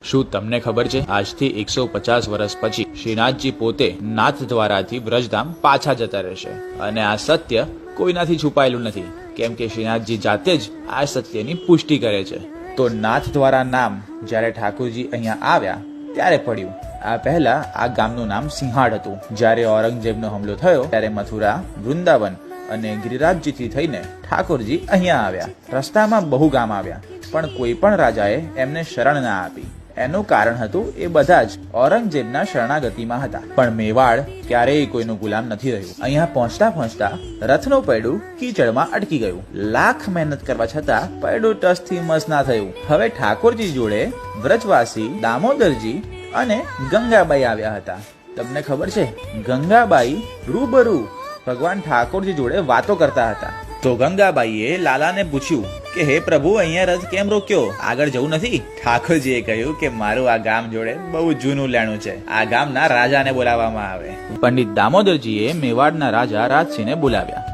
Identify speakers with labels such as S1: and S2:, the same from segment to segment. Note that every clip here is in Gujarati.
S1: શું તમને ખબર છે આજથી 150 વર્ષ પછી શ્રીનાથજી પોતે નાથદ્વારાથી વ્રજધામ પાછા જતા રહેશે અને આ સત્ય કોઈનાથી છુપાયેલું નથી, કેમ કે શ્રીનાથજી જાતે જ આ સત્યની પુષ્ટિ કરે છે। તો નાથદ્વારા નામ જ્યારે ઠાકોરજી અહીંયા આવ્યા ત્યારે પડ્યું। આ પહેલા આ ગામનું નામ સિંહાડ હતું। જ્યારે ઔરંગઝેબનો હુમલો થયો ત્યારે મથુરા, વૃંદાવન અને ગિરિરાજજીથી થઈને ઠાકોરજી અહીંયા આવ્યા। રસ્તામાં બહુ ગામ આવ્યા, પણ કોઈ પણ રાજાએ એમને શરણ ના આપી। એનું કારણ હતું એ બધા જ ઔરંગઝેબના શરણાગતિમાં હતા, પણ મેવાડ ક્યારેય કોઈનું ગુલામ નથી રહ્યું। અહીંયા પહોંચતા પહોંચતા રથનું પૈડું કીચડમાં અટકી ગયું। લાખ મહેનત કરવા છતાં પૈડું ટસથી મસ ના થયું। હવે ઠાકોરજી જોડે વ્રજવાસી દામોદરજી અને ગંગાબાઈ આવ્યા હતા। તમને ખબર છે, ગંગાબાઈ રૂબરૂ ભગવાન ઠાકોરજી જોડે વાતો કરતા હતા। તો ગંગાબાઈએ લાલાને પૂછ્યું કે હે પ્રભુ, અહીંયા રથ કેમ રોક્યો? આગળ જવું નથી? ઠાકોરજીએ કહ્યું કે મારું આ ગામ જોડે બહુ જૂનું લેણું છે, આ ગામના રાજાને બોલાવવામાં આવે। પંડિત દામોદરજીએ મેવાડના રાજા રાજસિંહને બોલાવ્યા।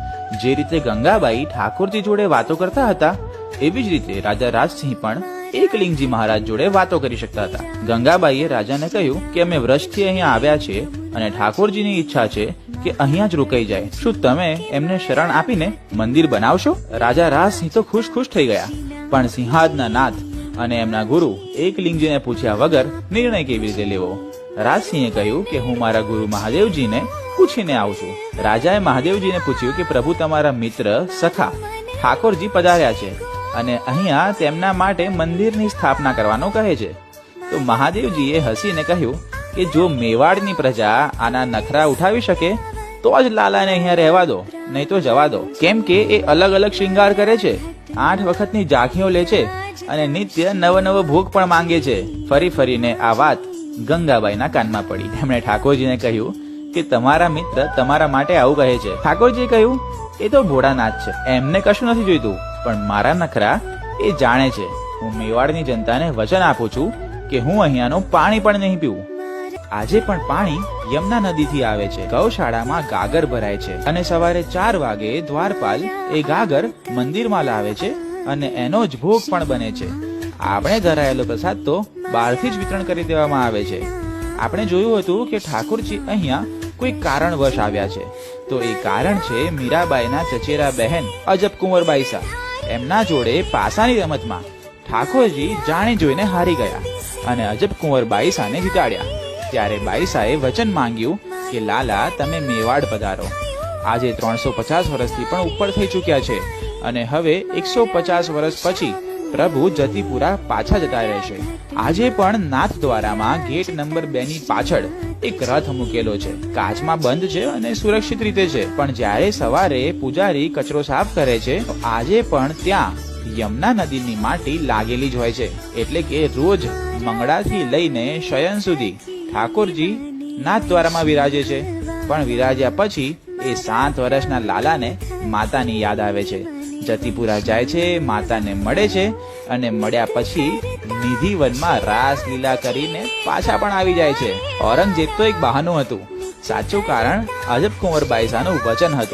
S1: જે રીતે ગંગાબાઈ ઠાકોરજી જોડે વાતો કરતા હતા, એવી જ રીતે રાજા રાજસિંહ પણ એકલિંગજી મહારાજ જોડે વાતો કરી શકતા હતા। ગંગાબાઈએ રાજાને કહ્યું કે અમે વ્રજથી અહીંયા આવ્યા છીએ અને ઠાકોરજીની ઈચ્છા છે કે અહીંયા જ રોકાઈ જાય, શું તમે એમને શરણ આપીને મંદિર બનાવશો? રાજા રાજસિંહ તો ખુશ થઈ ગયા, પણ સિંહાદના નાથ અને એમના ગુરુ એકલિંગજીને પૂછ્યા વગર નિર્ણય કેવી રીતે લેવો? રાજસિંહે કહ્યું કે હું મારા ગુરુ મહાદેવજીને પૂછીને આવું છું। રાજાએ મહાદેવજીને પૂછ્યું કે પ્રભુ, તમારા મિત્ર સખા ઠાકોરજી પધાર્યા છે અને અહીંયા તેમના માટે મંદિરની સ્થાપના કરવાનો કહે છે। તો મહાદેવજીએ હસીને કહ્યું કે જો મેવાડની પ્રજા આના નખરા ઉઠાવી શકે તો જ લાલાને અહીંયા રહેવા દો, નહીં તો જવા દો, કેમ કે એ અલગ અલગ શ્રૃંગાર કરે છે, 8 વખતની ઝાંખીઓ લે છે અને નિત્ય નવો ભોગ પણ માંગે છે। ફરીને આ વાત ગંગાબાઈના કાનમાં પડી। એમણે ઠાકોરજીને કહ્યું કે તમારા મિત્ર તમારા માટે આવું કહે છે। ઠાકોરજીએ કહ્યું એ તો ભોળાનાથ છે, એમને કશું નથી જોઈતું, પણ મારા નખરા એ જાણે છે। હું મેવાડની જનતાને વચન આપું છું કે હું અહીંયાનું પાણી પણ નહીં પીવું। આજે પણ પાણી યમુના નદીથી આવે છે। ગૌશાળામાં ગાગર ભરાય છે અને સવારે 4 વાગે દ્વારપાલ એ ગાગર મંદિરમાં લાવે છે અને એનો જ ભોગ પણ બને છે। આપણે ધરાયેલો પ્રસાદ તો બહારથી જ વિતરણ કરી દેવામાં આવે છે। આપણે જોયું હતું કે ઠાકોરજી અહીંયા કોઈ કારણવશ આવ્યા છે, તો એ કારણ છે મીરાબાઈના ચચેરા બહેન અજબ કુંવર બાઈસા। એમના જોડે પાસાની રમતમાં ઠાકોરજી જાણી જોઈને હારી ગયા અને અજબ કુંવર બાઈસાને જીતાડ્યા। ત્યારે બાઈસાએ વચન માંગ્યું કે લાલા, તમે મેવાડ પધારો। આજે 350 વર્ષથી પણ ઉપર થઈ ચૂક્યા છે અને હવે 150 વર્ષ પછી પ્રભુ જતીપુરા પાછા જતા રહેશે। આજે પણ નાથદ્વારામાં ગેટ નંબર 2 ની પાછળ એક રથ મૂકેલો છે, કાચમાં બંધ છે અને સુરક્ષિત રીતે છે, પણ જ્યારે સવારે પૂજારી કચરો સાફ કરે છે તો આજે પણ ત્યાં યમુના નદીની માટી લાગેલી જ હોય છે। એટલે કે રોજ મંગળાથી લઈને શયન સુધી ઠાકોરજી નાથદ્વારામાં વિરાજે છે, પણ વિરાજ્યા પછી એ 7 વર્ષના લાલાને માતાની યાદ આવે છે। જતીપુરા જાય છે, માતાને મળે છે અને મળ્યા પછી નિધિવનમાં રાસલીલા કરીને પાછા પણ આવી જાય છે। ઔરંગઝેબ તો એક બહાનું હતું, સાચું કારણ અજબ કુંવર બાઈસાનું વચન હતું।